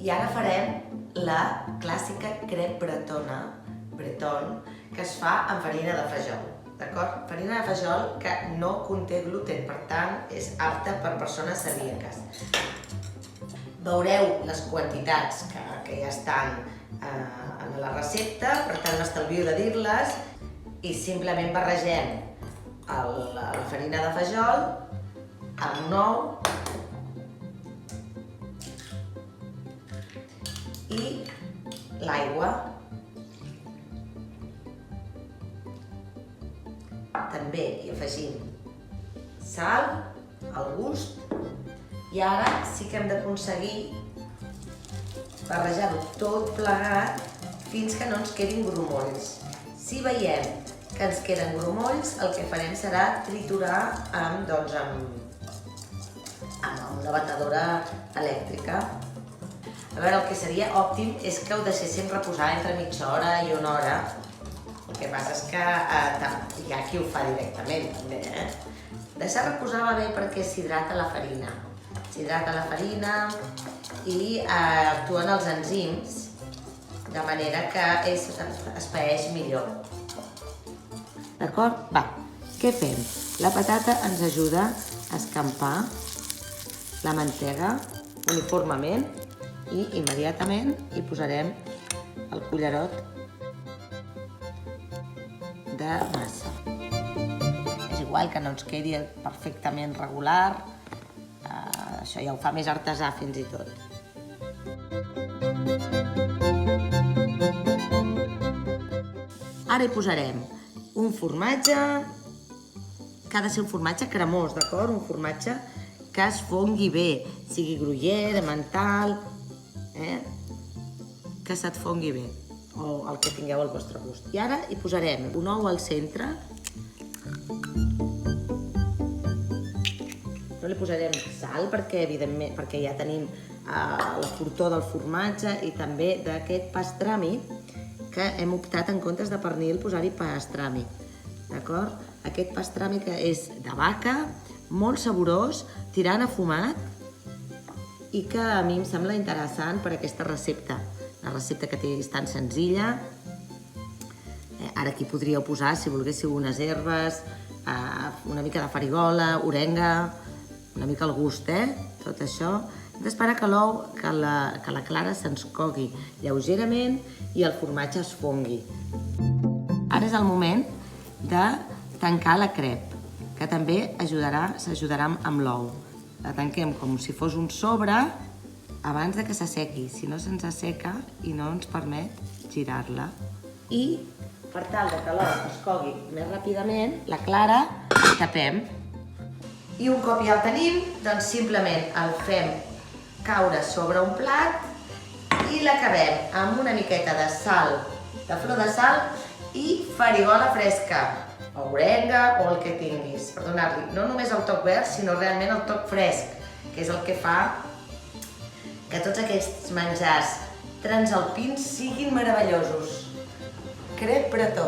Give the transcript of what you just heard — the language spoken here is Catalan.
I ara farem la clàssica crep bretona, que es fa amb farina de fajol. D'acord? Farina de fajol que no conté gluten, per tant, és apta per persones celíaques. Veureu les quantitats que ja estan en la recepta, per tant m'estalvio de dir-les i simplement barregem la farina de fajol amb un ou i l'aigua. També hi afegim sal al gust i ara sí que hem d'aconseguir barrejar-ho tot plegat fins que no ens quedin grumolls. Si veiem que ens queden grumolls, el que farem serà triturar amb una batedora elèctrica. A veure, el que seria òptim és que ho deixéssim reposar entre mitja hora i una hora. El que passa és que hi ha qui ho fa directament, també, Deixar reposar va bé perquè s'hidrata la farina. S'hidrata la farina i actuen els enzims, de manera que es paeix millor. D'acord? Va, què fem? La patata ens ajuda a escampar la mantega uniformement i immediatament hi posarem el cullerot de massa. És igual que no ens quedi perfectament regular, això ja ho fa més artesà fins i tot. Ara hi posarem un formatge, que ha de ser un formatge cremós, d'acord? Un formatge que es fongui bé, sigui gruyère, emmental, que se't fongui bé, o el que tingueu al vostre gust. I ara hi posarem un ou al centre. No li posarem sal perquè, evidentment, perquè ja tenim la fortor del formatge i també d'aquest pastrami, que hem optat en comptes de pernil posar-hi pastrami. D'acord? Aquest pastrami que és de vaca, molt saborós, tirant a fumat i que a mi em sembla interessant per aquesta recepta. La recepta que és tan senzilla. Ara aquí podríeu posar, si volguéssiu, unes herbes, una mica de farigola, orenga, una mica al gust, tot això. Hem d'esperar que la clara se'ns cogui lleugerament i el formatge es fongui. Ara és el moment de tancar la crep, que també s'ajudarà amb l'ou. La tanquem com si fos un sobre abans de que s'assequi, si no se'ns asseca i no ens permet girar-la. I per tal que l'ou es cogui més ràpidament, la clara la tapem. I un cop ja el tenim, doncs simplement el fem caure sobre un plat i l'acabem amb una miqueta de sal, de flor de sal i farigola fresca, o orenga o el que tinguis, per donar-li no només el toc verd, sinó realment el toc fresc, que és el que fa que tots aquests menjars transalpins siguin meravellosos. Crep bretó.